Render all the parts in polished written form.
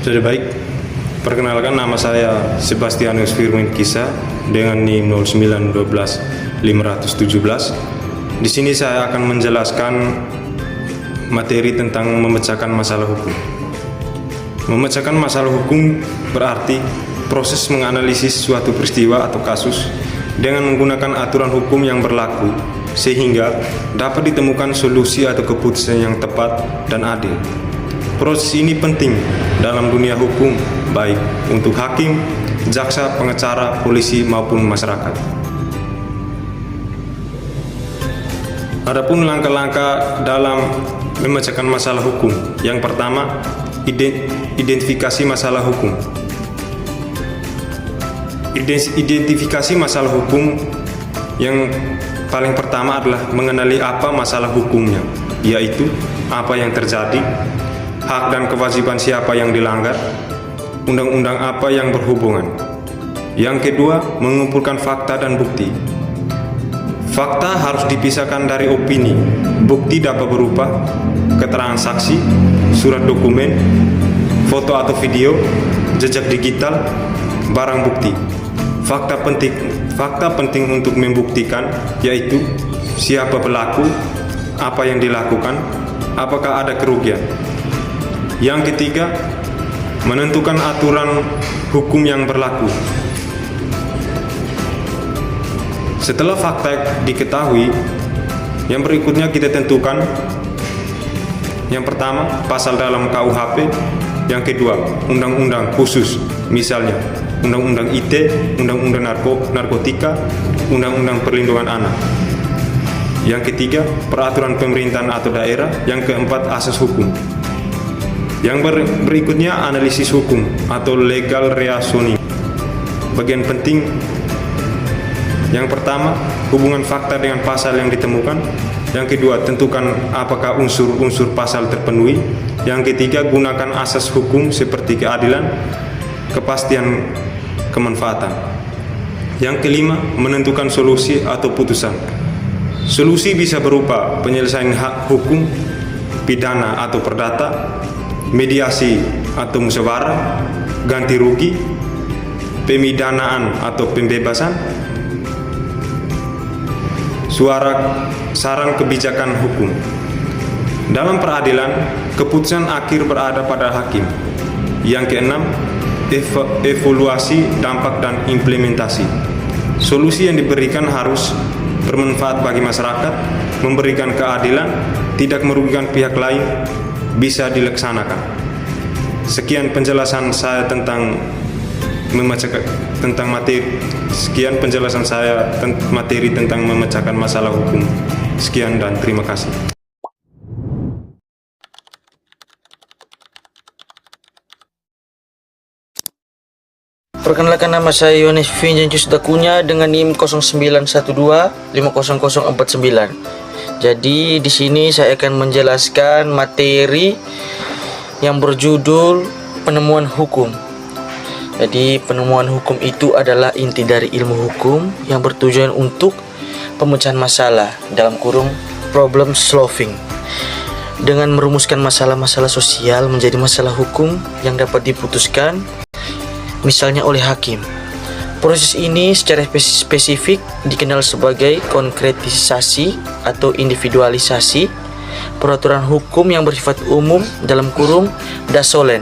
Sudah baik, perkenalkan nama saya Sebastianus Firmin Kisa dengan NIM 0912517. Di sini saya akan menjelaskan materi tentang memecahkan masalah hukum. Memecahkan masalah hukum berarti proses menganalisis suatu peristiwa atau kasus dengan menggunakan aturan hukum yang berlaku sehingga dapat ditemukan solusi atau keputusan yang tepat dan adil. Proses ini penting dalam dunia hukum, baik untuk hakim, jaksa, pengacara, polisi, maupun masyarakat. Adapun langkah-langkah dalam memecahkan masalah hukum. Yang pertama, identifikasi masalah hukum. Identifikasi masalah hukum yang paling pertama adalah mengenali apa masalah hukumnya, yaitu apa yang terjadi, hak dan kewajiban siapa yang dilanggar, undang-undang apa yang berhubungan. Yang kedua, mengumpulkan fakta dan bukti. Fakta harus dipisahkan dari opini. Bukti dapat berupa keterangan saksi, surat dokumen, foto atau video, jejak digital, barang bukti. Fakta penting untuk membuktikan yaitu siapa pelaku, apa yang dilakukan, apakah ada kerugian. Yang ketiga, menentukan aturan hukum yang berlaku. Setelah fakta diketahui, yang berikutnya kita tentukan. Yang pertama, pasal dalam KUHP. Yang kedua, undang-undang khusus, misalnya Undang-Undang ITE, Undang-Undang Narkotika, Undang-Undang Perlindungan Anak. Yang ketiga, peraturan pemerintahan atau daerah. Yang keempat, asas hukum. Yang berikutnya, analisis hukum atau legal reasoning. Bagian penting yang pertama, hubungan fakta dengan pasal yang ditemukan. Yang kedua, tentukan apakah unsur-unsur pasal terpenuhi. Yang ketiga, gunakan asas hukum seperti keadilan, kepastian, kemanfaatan. Yang kelima, menentukan solusi atau putusan. Solusi bisa berupa penyelesaian hak hukum, pidana atau perdata, mediasi atau musyawarah, ganti rugi, pemidanaan atau pembebasan, saran kebijakan hukum. Dalam peradilan, keputusan akhir berada pada hakim. Yang keenam, evaluasi dampak dan implementasi. Solusi yang diberikan harus bermanfaat bagi masyarakat, memberikan keadilan, tidak merugikan pihak lain, bisa dilaksanakan. Sekian penjelasan saya tentang materi tentang memecahkan masalah hukum. Sekian dan terima kasih. Perkenalkan, nama saya Yones Vincencius Dakunya dengan NIM 0912500449. Jadi di sini saya akan menjelaskan materi yang berjudul penemuan hukum. Jadi penemuan hukum itu adalah inti dari ilmu hukum yang bertujuan untuk pemecahan masalah, dalam kurung problem solving, dengan merumuskan masalah-masalah sosial menjadi masalah hukum yang dapat diputuskan misalnya oleh hakim. Proses ini secara spesifik dikenal sebagai konkretisasi atau individualisasi peraturan hukum yang bersifat umum, dalam kurung dasolen,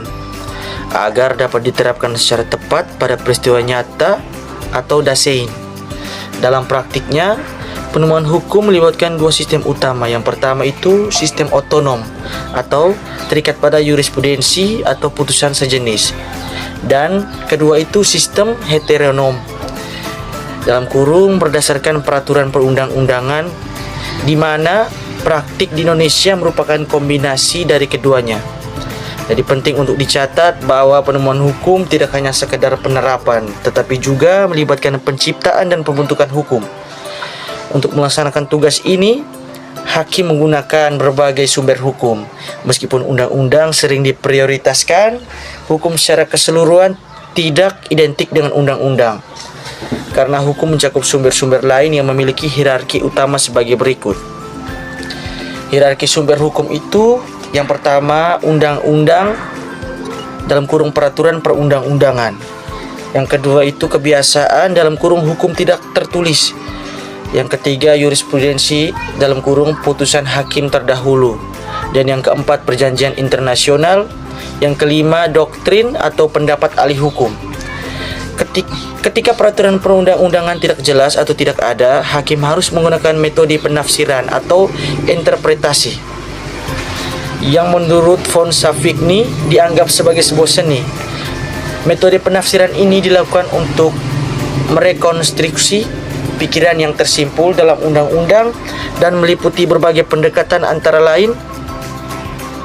agar dapat diterapkan secara tepat pada peristiwa nyata atau dasein. Dalam praktiknya, penemuan hukum melibatkan dua sistem utama. Yang pertama itu sistem otonom atau terikat pada jurisprudensi atau putusan sejenis. Dan kedua itu sistem heteronom, dalam kurung berdasarkan peraturan perundang-undangan, di mana praktik di Indonesia merupakan kombinasi dari keduanya. Jadi penting untuk dicatat bahwa penemuan hukum tidak hanya sekedar penerapan, tetapi juga melibatkan penciptaan dan pembentukan hukum. Untuk melaksanakan tugas ini, hakim menggunakan berbagai sumber hukum. Meskipun undang-undang sering diprioritaskan, hukum secara keseluruhan tidak identik dengan undang-undang, karena hukum mencakup sumber-sumber lain yang memiliki hierarki utama sebagai berikut. Hierarki sumber hukum itu, yang pertama, undang-undang dalam kurung peraturan perundang-undangan. Yang kedua itu kebiasaan dalam kurung hukum tidak tertulis. Yang ketiga jurisprudensi dalam kurung putusan hakim terdahulu. Dan yang keempat perjanjian internasional. Yang kelima doktrin atau pendapat ahli hukum. Ketika peraturan perundang-undangan tidak jelas atau tidak ada, hakim harus menggunakan metode penafsiran atau interpretasi yang menurut von Savigny dianggap sebagai sebuah seni. Metode penafsiran ini dilakukan untuk merekonstruksi pikiran yang tersimpul dalam undang-undang dan meliputi berbagai pendekatan antara lain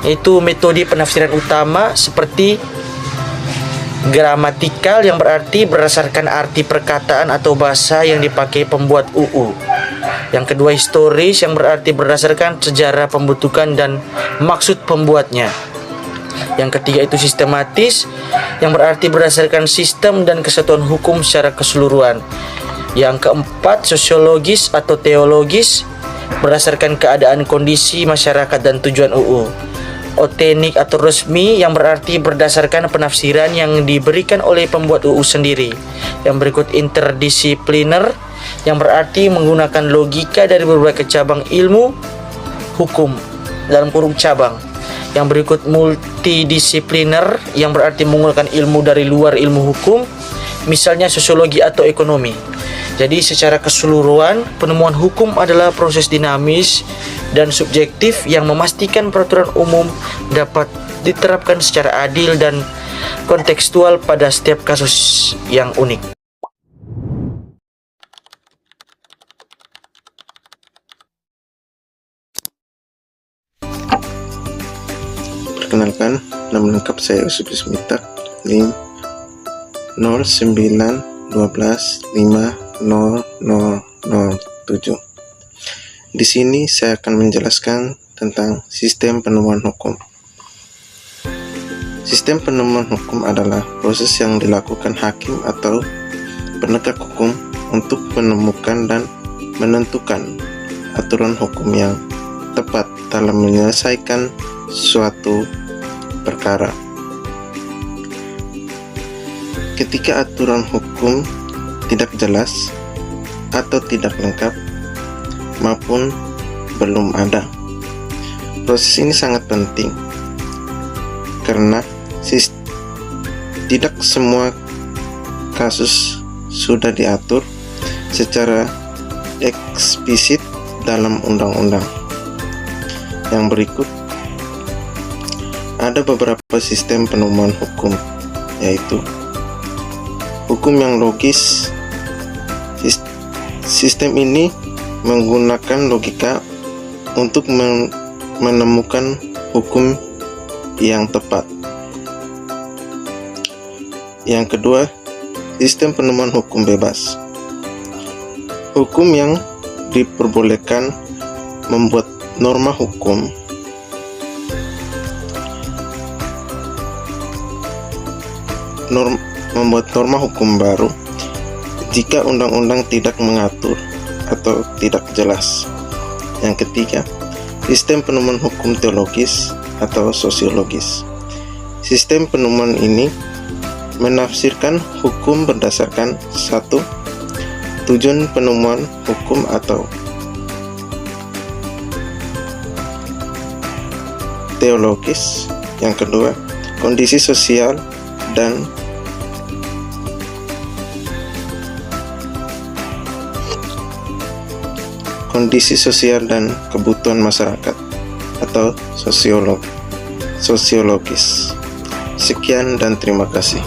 yaitu metode penafsiran utama seperti gramatikal yang berarti berdasarkan arti perkataan atau bahasa yang dipakai pembuat UU. Yang kedua historis yang berarti berdasarkan sejarah pembentukan dan maksud pembuatnya. Yang ketiga itu sistematis yang berarti berdasarkan sistem dan kesatuan hukum secara keseluruhan. Yang keempat sosiologis atau teologis berdasarkan keadaan kondisi masyarakat dan tujuan UU. Otenik atau resmi yang berarti berdasarkan penafsiran yang diberikan oleh pembuat UU sendiri. Yang berikut interdisipliner yang berarti menggunakan logika dari berbagai cabang ilmu hukum dalam kurung cabang. Yang berikut multidisipliner yang berarti menggunakan ilmu dari luar ilmu hukum, misalnya sosiologi atau ekonomi. Jadi secara keseluruhan penemuan hukum adalah proses dinamis dan subjektif yang memastikan peraturan umum dapat diterapkan secara adil dan kontekstual pada setiap kasus yang unik. Perkenalkan, nama lengkap saya Yusuf Mitak, NIM 0912500007. Di sini saya akan menjelaskan tentang sistem penemuan hukum. Sistem penemuan hukum adalah proses yang dilakukan hakim atau penegak hukum untuk menemukan dan menentukan aturan hukum yang tepat dalam menyelesaikan suatu perkara. Ketika aturan hukum tidak jelas atau tidak lengkap maupun belum ada, proses ini sangat penting karena tidak semua kasus sudah diatur secara eksplisit dalam undang-undang. Yang berikut ada beberapa sistem penemuan hukum, yaitu hukum yang logis. Sistem ini menggunakan logika untuk menemukan hukum yang tepat. Yang kedua, sistem penemuan hukum bebas. Hukum yang diperbolehkan membuat norma hukum baru jika undang-undang tidak mengatur atau tidak jelas. Yang ketiga, sistem penemuan hukum teologis atau sosiologis. Sistem penemuan ini menafsirkan hukum berdasarkan satu, tujuan penemuan hukum atau teologis. Yang kedua, kondisi sosial dan kebutuhan masyarakat atau sosiologis. Sekian dan terima kasih.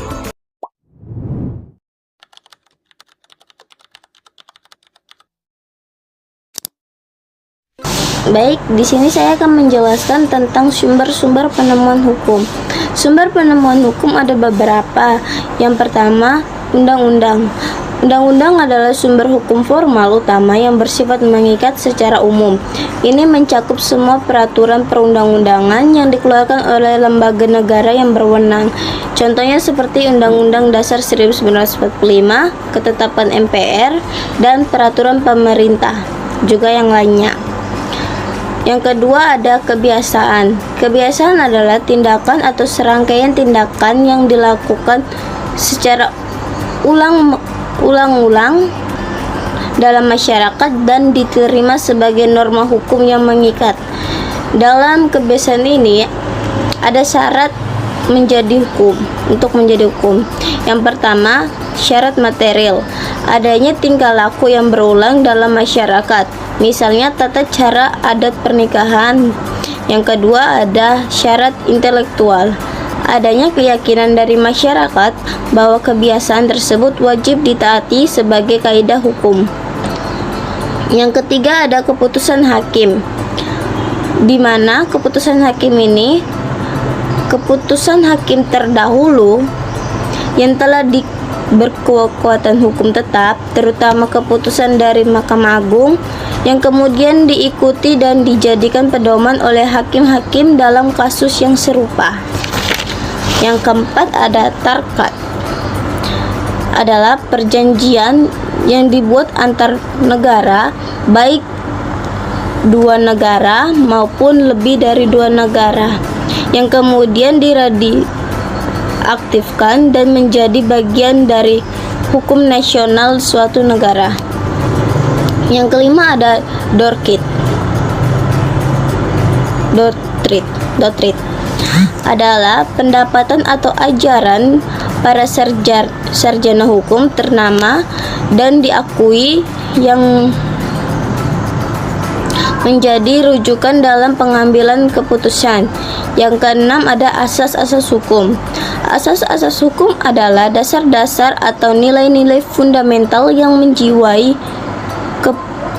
Baik, di sini saya akan menjelaskan tentang sumber-sumber penemuan hukum. Sumber penemuan hukum ada beberapa. Yang pertama, undang-undang. Undang-undang adalah sumber hukum formal utama yang bersifat mengikat secara umum. Ini mencakup semua peraturan perundang-undangan yang dikeluarkan oleh lembaga negara yang berwenang. Contohnya seperti Undang-Undang Dasar 1945, Ketetapan MPR, dan peraturan pemerintah, juga yang lainnya. Yang kedua ada kebiasaan. Kebiasaan adalah tindakan atau serangkaian tindakan yang dilakukan secara ulang-ulang dalam masyarakat dan diterima sebagai norma hukum yang mengikat. Dalam kebiasaan ini ada syarat menjadi hukum. Untuk menjadi hukum, yang pertama, syarat material. Adanya tingkah laku yang berulang dalam masyarakat, misalnya tata cara adat pernikahan. Yang kedua ada syarat intelektual. Adanya keyakinan dari masyarakat bahwa kebiasaan tersebut wajib ditaati sebagai kaidah hukum. Yang ketiga ada keputusan hakim, di mana keputusan hakim ini keputusan hakim terdahulu yang telah berkekuatan hukum tetap, terutama keputusan dari Mahkamah Agung yang kemudian diikuti dan dijadikan pedoman oleh hakim-hakim dalam kasus yang serupa. Yang keempat ada tarkat, adalah perjanjian yang dibuat antar negara, baik dua negara maupun lebih dari dua negara, yang kemudian diaktifkan dan menjadi bagian dari hukum nasional suatu negara. Yang kelima ada doktrin adalah pendapatan atau ajaran para sarjana hukum ternama dan diakui yang menjadi rujukan dalam pengambilan keputusan. Yang keenam ada asas-asas hukum. Asas-asas hukum adalah dasar-dasar atau nilai-nilai fundamental yang menjiwai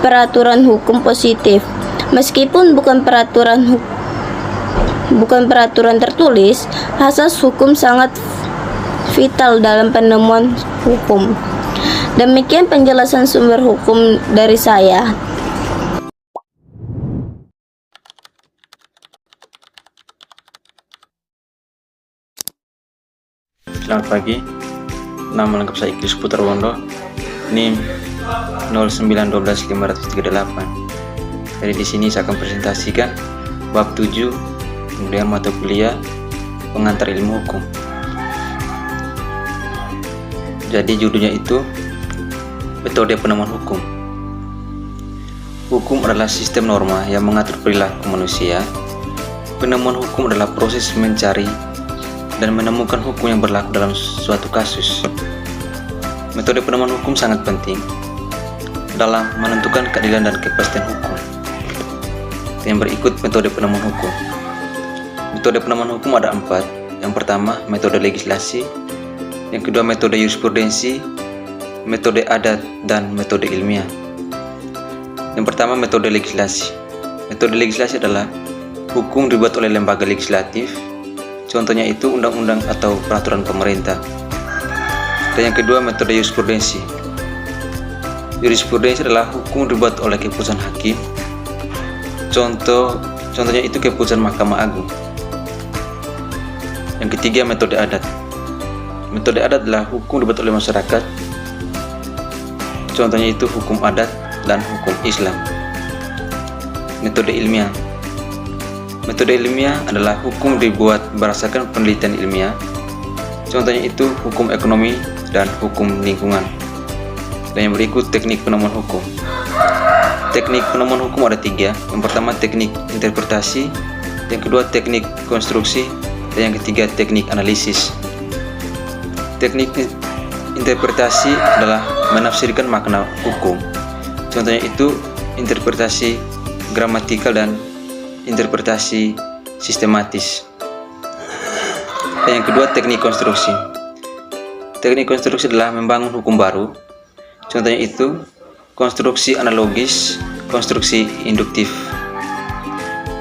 peraturan hukum positif. Meskipun bukan peraturan tertulis, asas hukum sangat vital dalam penemuan hukum. Demikian penjelasan sumber hukum dari saya. Selamat pagi, nama lengkap saya Ikris Putra Wondo, NIM 0912538. Jadi di sini saya akan presentasikan bab 7, kemudian mata kuliah pengantar ilmu hukum. Jadi judulnya itu metode penemuan hukum. Hukum adalah sistem norma yang mengatur perilaku manusia. Penemuan hukum adalah proses mencari dan menemukan hukum yang berlaku dalam suatu kasus. Metode penemuan hukum sangat penting dalam menentukan keadilan dan kepastian hukum. Yang berikut metode penemuan hukum. Metode penemuan hukum ada 4. Yang pertama, metode legislasi. Yang kedua, metode jurisprudensi, metode adat, dan metode ilmiah. Yang pertama, metode legislasi. Metode legislasi adalah hukum dibuat oleh lembaga legislatif. Contohnya itu undang-undang atau peraturan pemerintah. Dan yang kedua, metode jurisprudensi. Jurisprudensi adalah hukum dibuat oleh keputusan hakim. Contohnya itu keputusan Mahkamah Agung. Yang ketiga, metode adat. Metode adat adalah hukum dibuat oleh masyarakat. Contohnya itu hukum adat dan hukum Islam. Metode ilmiah. Metode ilmiah adalah hukum dibuat berdasarkan penelitian ilmiah. Contohnya itu hukum ekonomi dan hukum lingkungan. Dan yang berikut teknik penemuan hukum. Teknik penemuan hukum ada 3. Yang pertama teknik interpretasi, yang kedua teknik konstruksi, dan yang ketiga teknik analisis. Teknik interpretasi adalah menafsirkan makna hukum. Contohnya itu interpretasi gramatikal dan interpretasi sistematis. Dan yang kedua teknik konstruksi. Teknik konstruksi adalah membangun hukum baru. Contohnya itu konstruksi analogis, konstruksi induktif.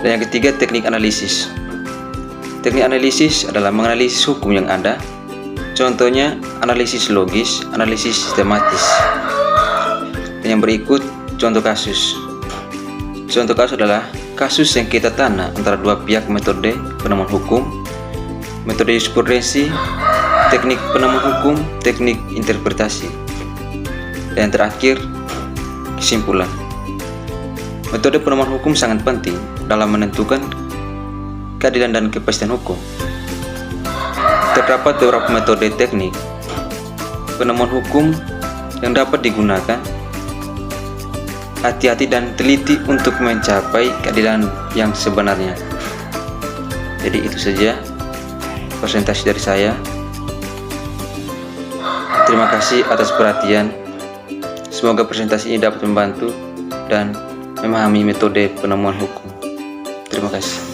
Dan yang ketiga teknik analisis. Teknik analisis adalah menganalisis hukum yang ada. Contohnya analisis logis, analisis sistematis. Dan yang berikut contoh kasus. Contoh kasus adalah kasus sengketa tanah antara dua pihak, metode penemuan hukum, metode jurisprudensi, teknik penemuan hukum, teknik interpretasi. Dan yang terakhir, kesimpulan. Metode penemuan hukum sangat penting dalam menentukan keadilan dan kepastian hukum. Terdapat beberapa metode teknik penemuan hukum yang dapat digunakan. Hati-hati dan teliti untuk mencapai keadilan yang sebenarnya. Jadi itu saja presentasi dari saya. Terima kasih atas perhatian. Semoga presentasi ini dapat membantu dan memahami metode penemuan hukum. Terima kasih.